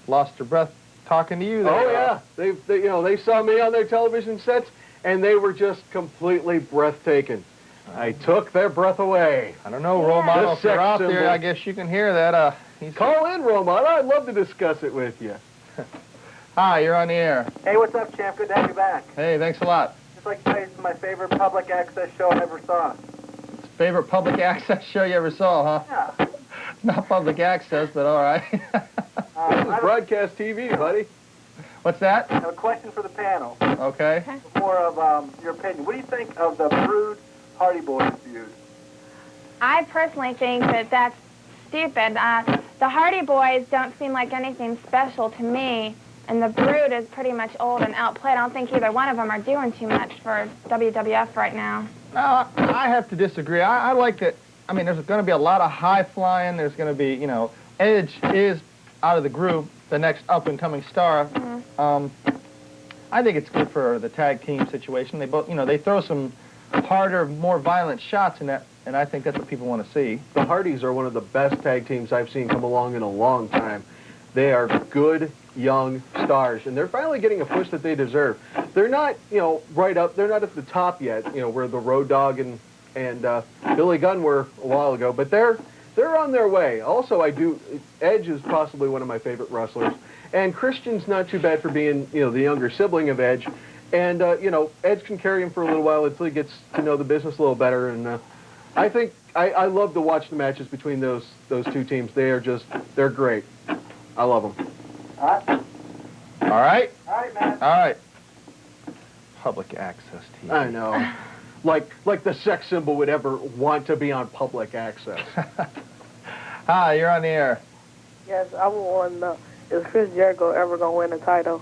lost their breath talking to you there. Oh yeah, they saw me on their television sets and they were just completely breathtaking. I took their breath away. I don't know, Role Model, if you're out symbol. there, I guess you can hear that. Call in, Role Model. I'd love to discuss it with you. Hi, you're on the air. Hey, what's up, champ? Good to have you back. Hey, thanks a lot. Just like to tell you, it's my favorite public access show I ever saw. Favorite public access show you ever saw, huh? Yeah. Not public access, but all right. This is broadcast TV, buddy. What's that? I have a question for the panel. Okay. More of your opinion. What do you think of the Brood Hardy Boys feud? I personally think that that's stupid. The Hardy Boys don't seem like anything special to me, and the Brood is pretty much old and outplayed. I don't think either one of them are doing too much for WWF right now. No, I have to disagree. I like that. I mean, there's going to be a lot of high flying. There's going to be, you know, Edge is out of the group, the next up-and-coming star. Mm-hmm. I think it's good for the tag team situation. They both, you know, they throw some harder, more violent shots in that, and I think that's what people want to see. The Hardys are one of the best tag teams I've seen come along in a long time. They are good, young stars, and they're finally getting a push that they deserve. They're not, you know, right up. They're not at the top yet, you know, where the Road Dogg and Billy Gunn were a while ago, but they're on their way. Also, Edge is possibly one of my favorite wrestlers, and Christian's not too bad for being, you know, the younger sibling of Edge, and you know, Edge can carry him for a little while until he gets to know the business a little better, and I think I love to watch the matches between those two teams. They're great. I love them. All right. All right? All right, man. All right. Public access TV. I know. Like the sex symbol would ever want to be on public access. Hi, you're on the air. Yes, I want to know, is Chris Jericho ever going to win the title?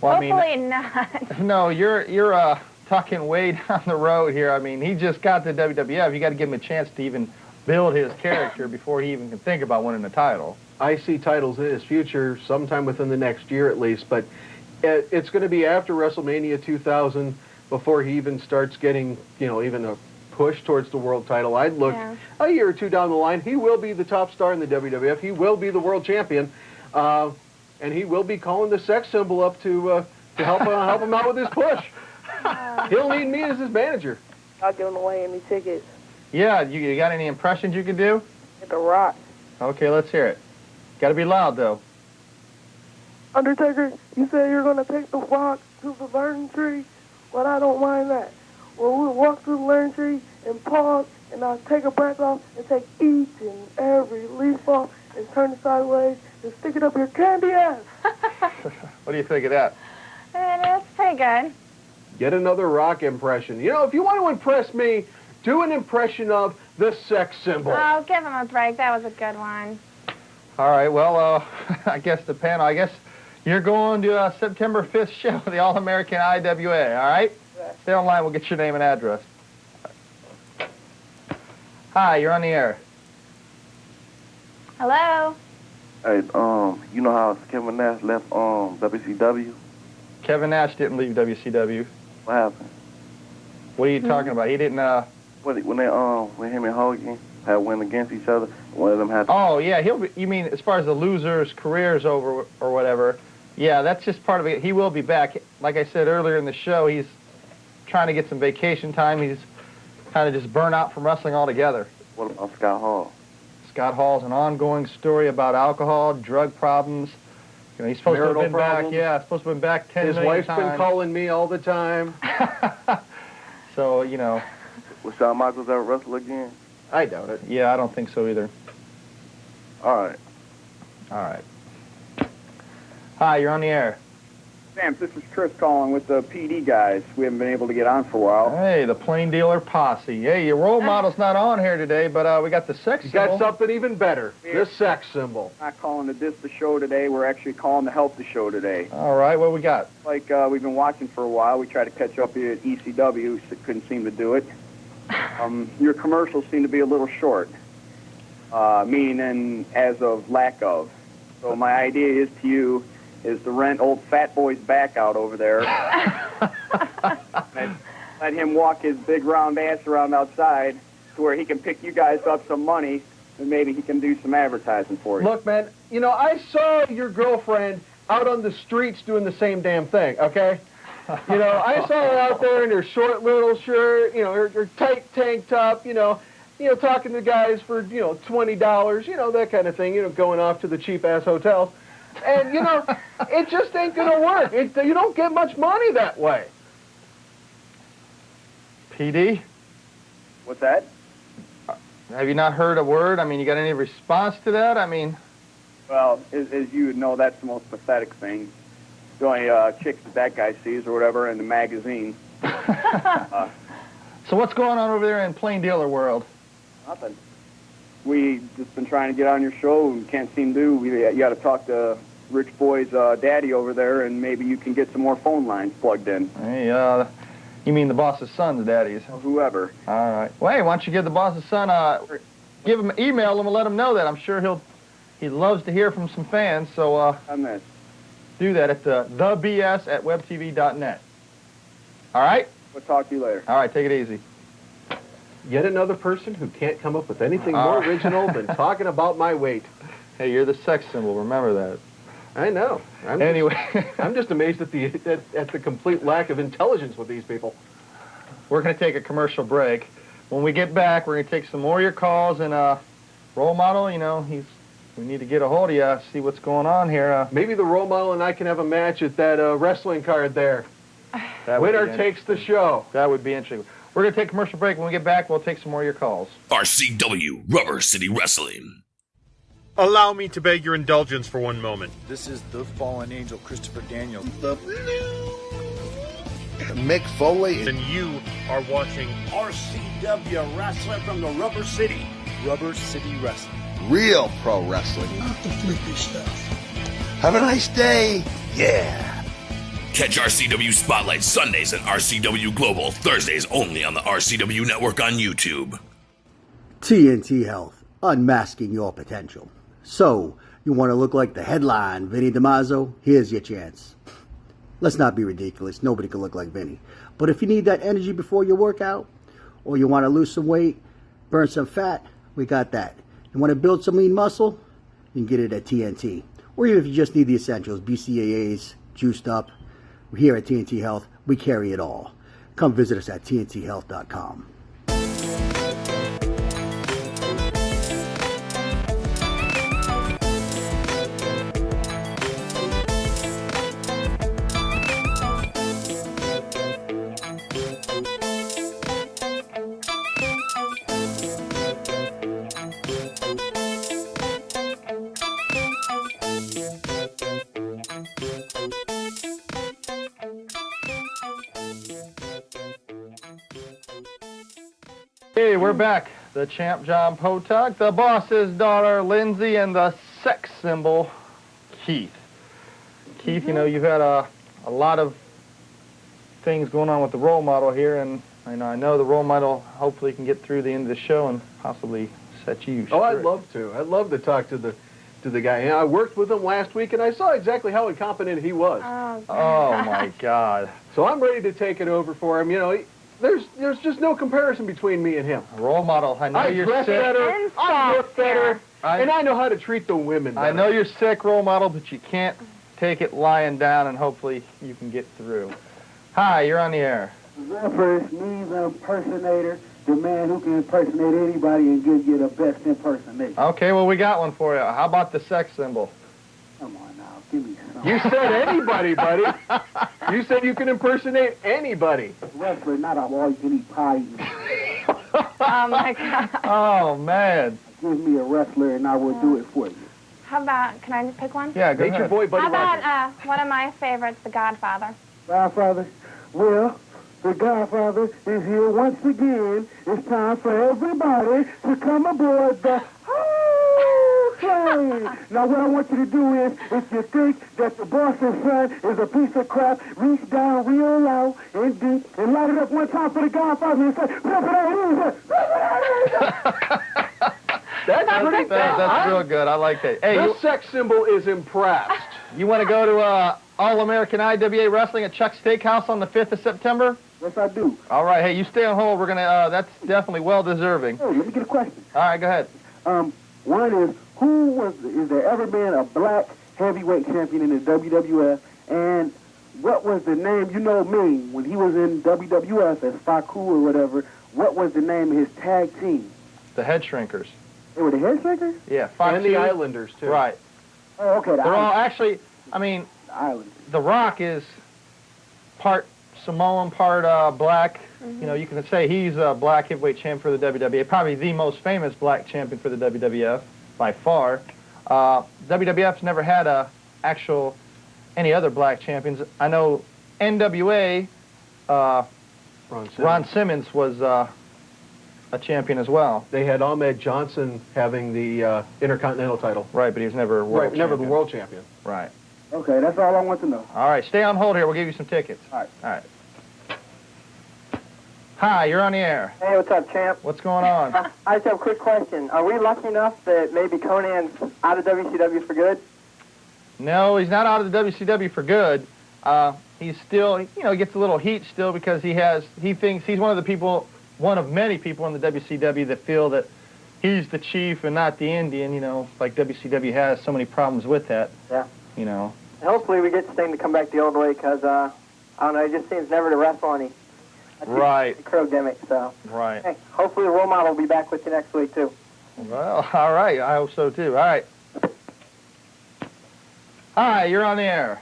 Well, Hopefully not. No, you're talking way down the road here. I mean, he just got to WWF. You got to give him a chance to even build his character before he even can think about winning the title. I see titles in his future sometime within the next year at least, but it's going to be after WrestleMania 2000 before he even starts getting, you know, even a push towards the world title. I'd look a year or two down the line. He will be the top star in the WWF. He will be the world champion, and he will be calling the sex symbol up to help him out with his push. He'll need me as his manager. I'll give him away any tickets. Yeah, you got any impressions you can do? Hit the Rock. Okay, let's hear it. Got to be loud, though. Undertaker, you said you're going to take the Rock to the learning tree? Well, I don't mind that. Well, we'll walk through the learning tree and pause, and I'll take a breath off and take each and every leaf off and turn it sideways and stick it up your candy ass. What do you think of that? That's pretty good. Get another Rock impression. You know, if you want to impress me, do an impression of the sex symbol. Oh, give him a break. That was a good one. All right, well, I guess the panel, you're going to September 5th show, the All-American IWA, all right? Stay online, we'll get your name and address. Hi, you're on the air. Hello? Hey, you know how Kevin Nash left WCW? Kevin Nash didn't leave WCW. What happened? What are you talking about? He didn't, when him and Hogan had went against each other, one of them had to... Oh, yeah, you mean as far as the losers' careers over or whatever, yeah, that's just part of it. He will be back. Like I said earlier in the show, he's trying to get some vacation time. He's kind of just burnt out from wrestling altogether. What about Scott Hall? Scott Hall's an ongoing story about alcohol, drug problems. You know, he's supposed Marital to have been problems. back. Yeah, supposed to have been back 10 His million wife's times. been calling me all the time. So, you know. Will Shawn Michaels ever wrestle again? I doubt it. Yeah, I don't think so either. All right. All right. Hi, you're on the air. Sam, this is Chris calling with the PD guys. We haven't been able to get on for a while. Hey, the Plain Dealer Posse. Hey, your role model's not on here today, but we got the sex You symbol. got something even better. This sex symbol. We're not calling to diss the show today. We're actually calling to help the show today. All right, what we got? Like we've been watching for a while. We tried to catch up here at ECW. Couldn't seem to do it. Your commercials seem to be a little short, meaning as of lack of. So my idea is to you is to rent old Fat Boy's back out over there. Let him walk his big round ass around outside to where he can pick you guys up some money and maybe he can do some advertising for you. Look, man, you know, I saw your girlfriend out on the streets doing the same damn thing, okay? You know, I saw her out there in her short little shirt, you know, her tight tank top, you know, talking to guys for, $20, that kind of thing, going off to the cheap-ass hotels. And, it just ain't going to work. You don't get much money that way. PD? What's that? Have you not heard a word? I mean, you got any response to that? I mean... Well, as you would know, that's the most pathetic thing. The only chicks that guy sees or whatever in the magazine. So what's going on over there in Plain Dealer world? Nothing. We just been trying to get on your show and can't seem to. You got to talk to Rich Boy's daddy over there, and maybe you can get some more phone lines plugged in. Hey, you mean the boss's son's daddies? Or whoever. All right. Well, hey, why don't you give the boss's son email him and let him know that. I'm sure he loves to hear from some fans. So do that at thebs@webtv.net. All right. We'll talk to you later. All right. Take it easy. Yet another person who can't come up with anything more original than talking about my weight. Hey, you're the sex symbol. Remember that. I know. I'm just amazed at the complete lack of intelligence with these people. We're going to take a commercial break. When we get back, we're going to take some more of your calls and role model. We need to get a hold of you, see what's going on here. Maybe the role model and I can have a match at that wrestling card there. Winner takes the show. That would be interesting. We're going to take a commercial break. When we get back, we'll take some more of your calls. RCW, Rubber City Wrestling. Allow me to beg your indulgence for one moment. This is the fallen angel, Christopher Daniels. The Mick Foley. And you are watching RCW Wrestling from the Rubber City. Rubber City Wrestling. Real pro wrestling. Not the flippy stuff. Have a nice day. Yeah. Catch RCW Spotlight Sundays and RCW Global Thursdays only on the RCW Network on YouTube. TNT Health, unmasking your potential. So, you want to look like the headline, Vinny DiMaggio? Here's your chance. Let's not be ridiculous. Nobody can look like Vinny. But if you need that energy before your workout, or you want to lose some weight, burn some fat, we got that. You want to build some lean muscle? You can get it at TNT. Or even if you just need the essentials, BCAAs, juiced up. Here at TNT Health, we carry it all. Come visit us at tnthealth.com. Hey, we're back. The champ, John Potok, the boss's daughter, Lindsay, and the sex symbol, Keith. Keith, you've had a lot of things going on with the role model here, and I know the role model hopefully can get through the end of the show and possibly set you straight. Oh, I'd love to. I'd love to talk to the guy. I worked with him last week, and I saw exactly how incompetent he was. Oh my God. So I'm ready to take it over for him. There's just no comparison between me and him. Role model, I know you're sick. I look better, and I know how to treat the women better. I know you're sick, role model, but you can't take it lying down, and hopefully you can get through. Hi, you're on the air. Reference means an impersonator, the man who can impersonate anybody and give you the best impersonation. Okay, well, we got one for you. How about the sex symbol? Come on now, give me some. You said anybody, buddy. You said you can impersonate anybody. Wrestler, not a all-you-can-eat pie. Oh, my God. Oh, man. Give me a wrestler and I will do it for you. How about, can I just pick one? Yeah, go Nature ahead. Boy, Buddy How Rogers. about one of my favorites, The Godfather? Godfather, well, the Godfather is here once again. It's time for everybody to come aboard the train. Now, what I want you to do is, if you think that the boss's son is a piece of crap, reach down real low and deep and light it up one time for the Godfather and say, "Rip it out, That's real good. I like that. Hey, This sex symbol is impressed. you want to go to All-American IWA Wrestling at Chuck's Steakhouse on the 5th of September? Yes, I do. All right. Hey, you stay on hold. We're going to, that's definitely well-deserving. Hey, let me get a question. All right, go ahead. One is, is there ever been a black heavyweight champion in the WWF? And what was the name, you know me, when he was in WWF as Faku or whatever, what was the name of his tag team? The Head Shrinkers. They were the Head Shrinkers? Yeah, Fox And the Hughes. Islanders, too. Right. Oh, okay. They're all actually, I mean, The Islanders. The Rock is part Samoan, part black. You know, you can say he's a black heavyweight champion for the WWE, probably the most famous black champion for the WWF by far. WWF's never had any other black champions. I know NWA, Ron Simmons was a champion as well. They had Ahmed Johnson having the Intercontinental title. Right, but he was never world never the champion. world champion. Right. Okay, that's all I want to know. All right, stay on hold here. We'll give you some tickets. All right. All right. Hi, you're on the air. Hey, what's up, champ? What's going on? I just have a quick question. Are we lucky enough that maybe Conan's out of WCW for good? No, he's not out of the WCW for good. He's still, you know, he gets a little heat still because he thinks he's one of many people in the WCW that feel that he's the chief and not the Indian, you know, like WCW has so many problems with that. Yeah. You know. And hopefully we get Sting to come back the old way because, I don't know, he just seems never to wrestle any. Right. The Crow gimmick, so. Right. Hey, hopefully the role model will be back with you next week, too. Well, all right. I hope so, too. All right. Hi, you're on the air.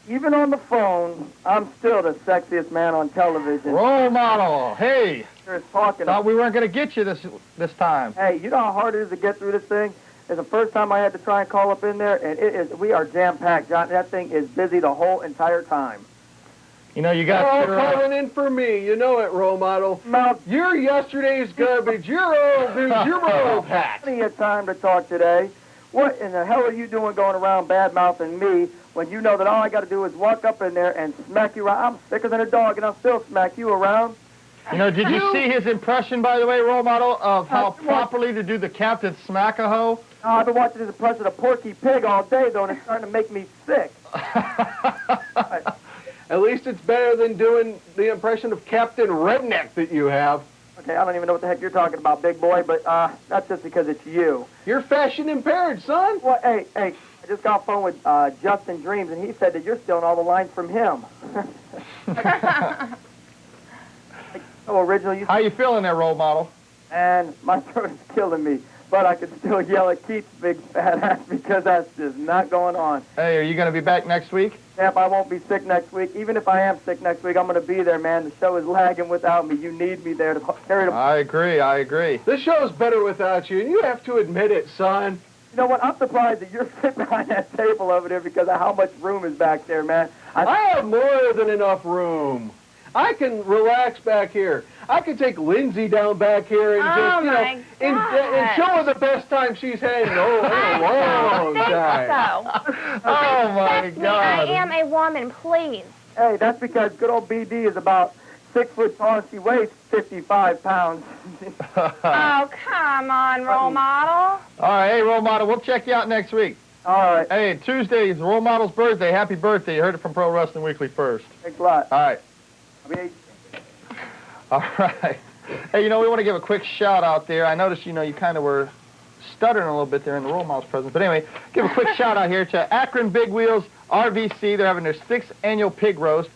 Even on the phone, I'm still the sexiest man on television. Role model. Hey. There's talking. Thought we weren't going to get you this time. Hey, you know how hard it is to get through this thing? It's the first time I had to try and call up in there, and we are jam-packed, John. That thing is busy the whole entire time. You know, you got They're all calling in for me. You know it, role model. You're yesterday's garbage. You're old news. You're old hat. Plenty of time to talk today. What in the hell are you doing going around bad-mouthing me when you know that all I got to do is walk up in there and smack you around? I'm sicker than a dog, and I'll still smack you around. You know, did you see his impression, by the way, role model, of how properly to do the Captain Smack-a-Ho? No, I've been watching his impression of Porky Pig all day, though, and it's starting to make me sick. At least it's better than doing the impression of Captain Redneck that you have. Okay, I don't even know what the heck you're talking about, big boy, but that's just because it's you. You're fashion impaired, son. Well, hey, I just got off the phone with Justin Dreams, and he said that you're stealing all the lines from him. So original. How you feeling there, role model? And my throat is killing me, but I can still yell at Keith's big fat ass because that's just not going on. Hey, are you going to be back next week? Champ, I won't be sick next week. Even if I am sick next week, I'm going to be there, man. The show is lagging without me. You need me there to carry the... I agree. This show's better without you, and you have to admit it, son. You know what? I'm surprised that you're sitting behind that table over there because of how much room is back there, man. I have more than enough room. I can relax back here. I can take Lindsay down back here and just, you know, and show her the best time she's had in a long time. Oh, my Me, God. I am a woman, please. Hey, that's because good old BD is about 6 foot tall and she weighs 55 pounds. Oh, come on, role model. All right, hey, role model, we'll check you out next week. All right. Hey, Tuesday is role model's birthday. Happy birthday. You heard it from Pro Wrestling Weekly first. Thanks a lot. All right. All right. Hey, you know, we want to give a quick shout out there. I noticed, you know, you kind of were stuttering a little bit there in the role model's presence. But anyway, give a quick shout out here to Akron Big Wheels RVC. They're having their 6th annual pig roast.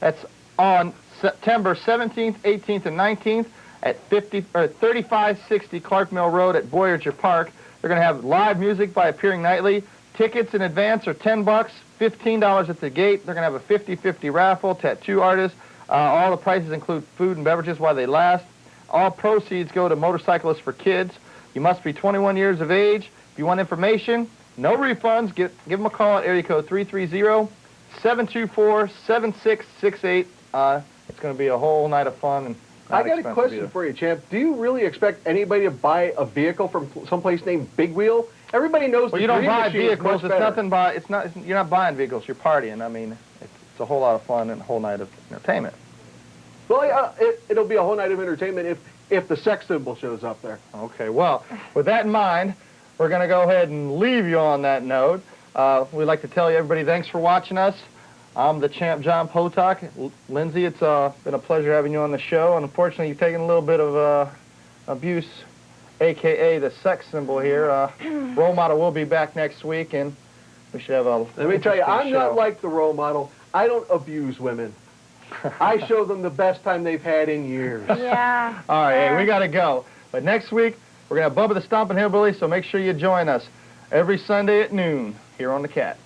That's on September 17th, 18th, and 19th at 3560 Clark Mill Road at Voyager Park. They're going to have live music by Appearing Nightly. Tickets in advance are $10, $15 at the gate. They're going to have a 50-50 raffle, tattoo artists. All the prices include food and beverages while they last. All proceeds go to Motorcyclists for Kids. You must be 21 years of age. If you want information, No refunds. Give them a call at area code 330-724-7668. It's going to be a whole night of fun. And I got a question for you, Champ. Do you really expect anybody to buy a vehicle from someplace named Big Wheel? Everybody knows Well, the you don't Dream buy Machine is vehicles. much It's better. nothing by. It's not. You're not buying vehicles. You're partying. I mean, it's a whole lot of fun and a whole night of entertainment. Well, it'll be a whole night of entertainment if the sex symbol shows up there. Okay. Well, with that in mind, we're going to go ahead and leave you on that note. We'd like to tell you, everybody, thanks for watching us. I'm the champ, John Potok. Lindsay, it's been a pleasure having you on the show. And unfortunately, you've taken a little bit of abuse, a.k.a. the sex symbol here. Role Model will be back next week, and we should have a Let me tell you, I'm show. not like the Role Model. I don't abuse women. I show them the best time they've had in years. Yeah. All right, hey, we got to go. But next week, we're going to have Bubba the Stompin' Hillbilly, so make sure you join us every Sunday at noon here on The Cat.